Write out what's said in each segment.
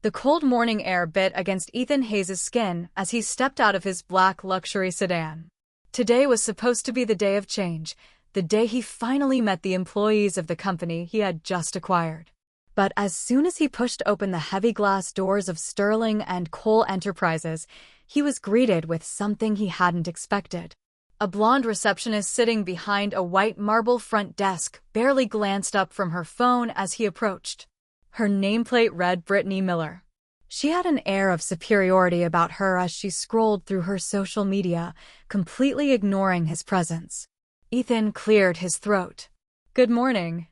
The cold morning air bit against Ethan Hayes' skin as he stepped out of his black luxury sedan. Today was supposed to be the day of change, the day he finally met the employees of the company he had just acquired. But as soon as he pushed open the heavy glass doors of Sterling and Cole Enterprises, he was greeted with something he hadn't expected. A blonde receptionist sitting behind a white marble front desk barely glanced up from her phone as he approached. Her nameplate read Brittany Miller. She had an air of superiority about her as she scrolled through her social media, completely ignoring his presence. Ethan cleared his throat. "Good morning.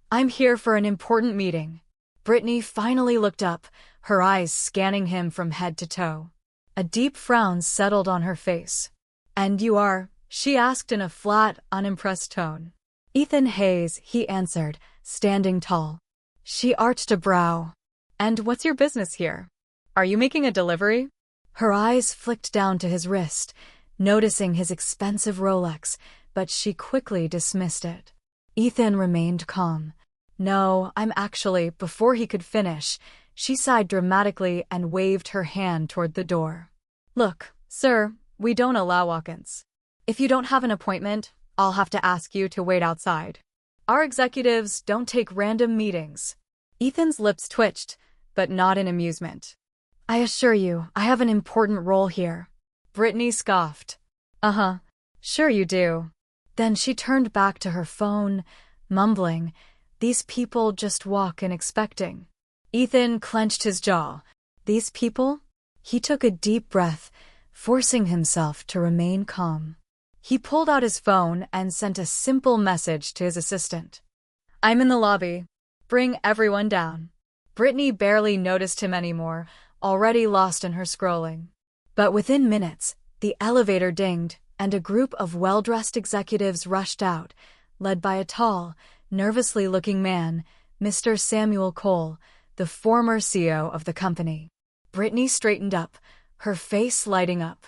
I'm here for an important meeting." Brittany finally looked up, her eyes scanning him from head to toe. A deep frown settled on her face. "And you are?" she asked in a flat, unimpressed tone. "Ethan Hayes," he answered, standing tall. She arched a brow. "And what's your business here? Are you making a delivery?" Her eyes flicked down to his wrist, noticing his expensive Rolex, but she quickly dismissed it. Ethan remained calm. "No, I'm actually," before he could finish, she sighed dramatically and waved her hand toward the door. "Look, sir, we don't allow walk-ins. If you don't have an appointment, I'll have to ask you to wait outside. Our executives don't take random meetings." Ethan's lips twitched, but not in amusement. "I assure you, I have an important role here." Brittany scoffed. "Uh-huh, sure you do." Then she turned back to her phone, mumbling, "These people just walk in expecting." Ethan clenched his jaw. "These people?" He took a deep breath, forcing himself to remain calm. He pulled out his phone and sent a simple message to his assistant. "I'm in the lobby. Bring everyone down." Brittany barely noticed him anymore, already lost in her scrolling. But within minutes, the elevator dinged, and a group of well-dressed executives rushed out, led by a tall, nervously looking man, Mr. Samuel Cole, the former CEO of the company. Brittany straightened up, her face lighting up.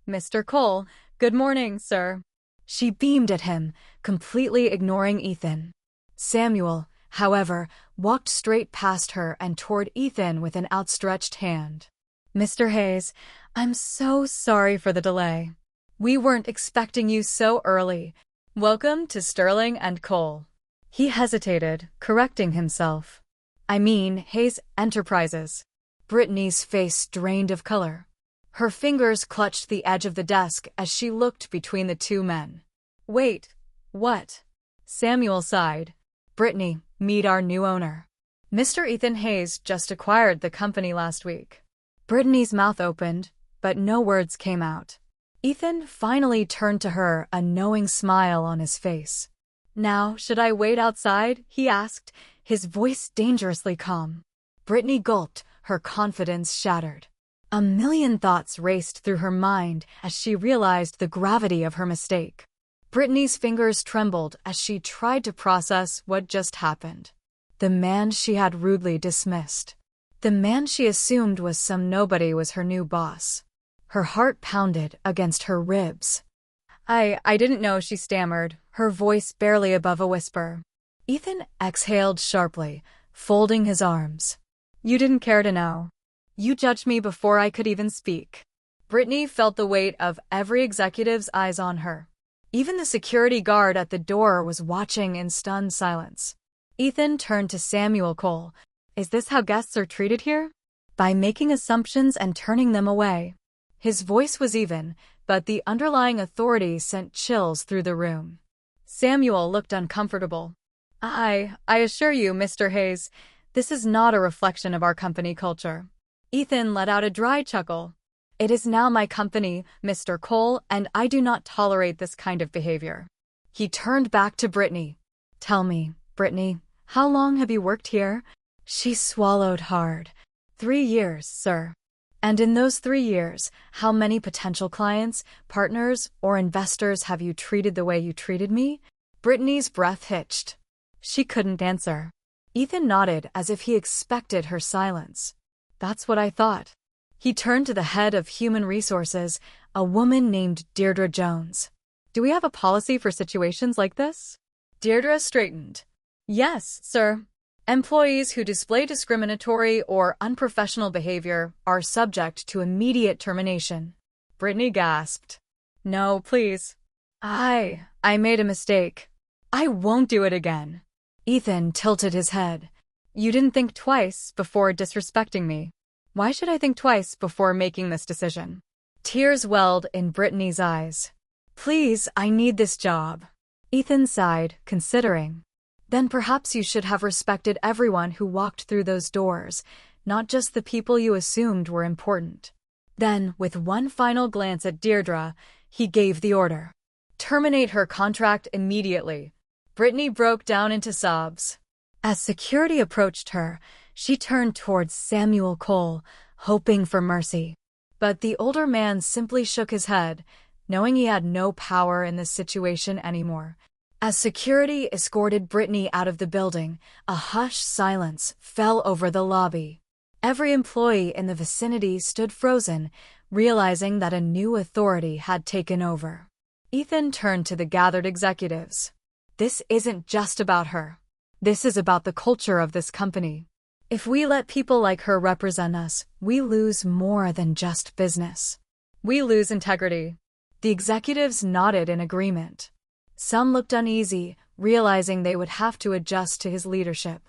"Mr. Cole, good morning, sir." She beamed at him, completely ignoring Ethan. Samuel, however, walked straight past her and toward Ethan with an outstretched hand. "Mr. Hayes, I'm so sorry for the delay. We weren't expecting you so early. Welcome to Sterling and Cole." He hesitated, correcting himself. "I mean Hayes Enterprises." Brittany's face drained of color. Her fingers clutched the edge of the desk as she looked between the two men. "Wait, what?" Samuel sighed. "Brittany, meet our new owner. Mr. Ethan Hayes just acquired the company last week." Brittany's mouth opened, but no words came out. Ethan finally turned to her, a knowing smile on his face. "Now, should I wait outside?" he asked, his voice dangerously calm. Brittany gulped, her confidence shattered. A million thoughts raced through her mind as she realized the gravity of her mistake. Brittany's fingers trembled as she tried to process what just happened. The man she had rudely dismissed. The man she assumed was some nobody was her new boss. Her heart pounded against her ribs. I didn't know," she stammered, her voice barely above a whisper. Ethan exhaled sharply, folding his arms. "You didn't care to know. You judged me before I could even speak." Brittany felt the weight of every executive's eyes on her. Even the security guard at the door was watching in stunned silence. Ethan turned to Samuel Cole. "Is this how guests are treated here? By making assumptions and turning them away?" His voice was even, but the underlying authority sent chills through the room. Samuel looked uncomfortable. I assure you, Mr. Hayes, this is not a reflection of our company culture." Ethan let out a dry chuckle. "It is now my company, Mr. Cole, and I do not tolerate this kind of behavior." He turned back to Brittany. "Tell me, Brittany, how long have you worked here?" She swallowed hard. 3 years, sir." "And in those 3 years, how many potential clients, partners, or investors have you treated the way you treated me?" Brittany's breath hitched. She couldn't answer. Ethan nodded as if he expected her silence. "That's what I thought." He turned to the head of human resources, a woman named Deirdre Jones. "Do we have a policy for situations like this?" Deirdre straightened. "Yes, sir. Employees who display discriminatory or unprofessional behavior are subject to immediate termination. Brittany gasped. No, please. I made a mistake. I won't do it again. Ethan tilted his head. You didn't think twice before disrespecting me. Why should I think twice before making this decision? Tears welled in Brittany's eyes. Please, I need this job. Ethan sighed, considering. Then perhaps you should have respected everyone who walked through those doors, not just the people you assumed were important. Then, with one final glance at Deirdre, he gave the order. Terminate her contract immediately. Brittany broke down into sobs. As security approached her, she turned towards Samuel Cole, hoping for mercy. But the older man simply shook his head, knowing he had no power in this situation anymore. As security escorted Brittany out of the building, a hushed silence fell over the lobby. Every employee in the vicinity stood frozen, realizing that a new authority had taken over. Ethan turned to the gathered executives. This isn't just about her. This is about the culture of this company. If we let people like her represent us, we lose more than just business. We lose integrity. The executives nodded in agreement. Some looked uneasy, realizing they would have to adjust to his leadership.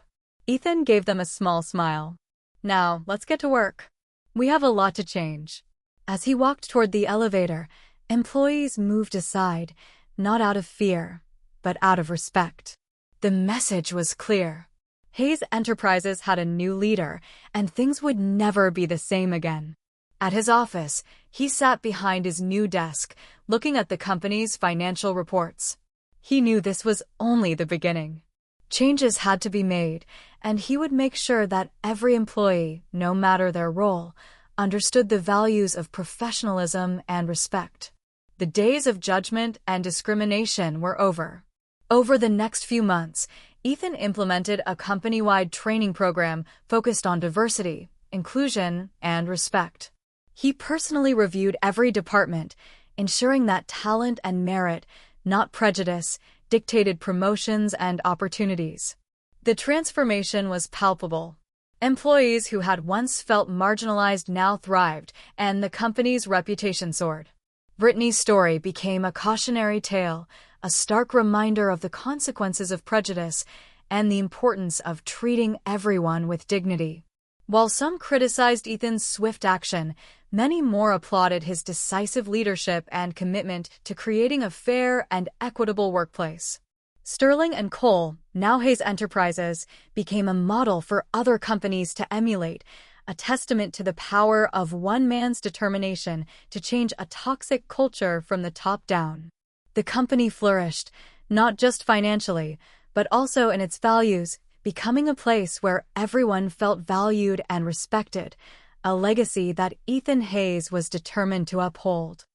Ethan gave them a small smile. Now, let's get to work. We have a lot to change. As he walked toward the elevator, employees moved aside, not out of fear, but out of respect. The message was clear. Hayes Enterprises had a new leader, and things would never be the same again. At his office, he sat behind his new desk, looking at the company's financial reports. He knew this was only the beginning. Changes had to be made, and he would make sure that every employee, no matter their role, understood the values of professionalism and respect. The days of judgment and discrimination were over. Over the next few months, Ethan implemented a company-wide training program focused on diversity, inclusion, and respect. He personally reviewed every department, ensuring that talent and merit, not prejudice, dictated promotions and opportunities. The transformation was palpable. Employees who had once felt marginalized now thrived, and the company's reputation soared. Brittany's story became a cautionary tale, a stark reminder of the consequences of prejudice and the importance of treating everyone with dignity. While some criticized Ethan's swift action, many more applauded his decisive leadership and commitment to creating a fair and equitable workplace. Sterling and Cole, now Hayes Enterprises, became a model for other companies to emulate, a testament to the power of one man's determination to change a toxic culture from the top down. The company flourished, not just financially, but also in its values, becoming a place where everyone felt valued and respected, a legacy that Ethan Hayes was determined to uphold.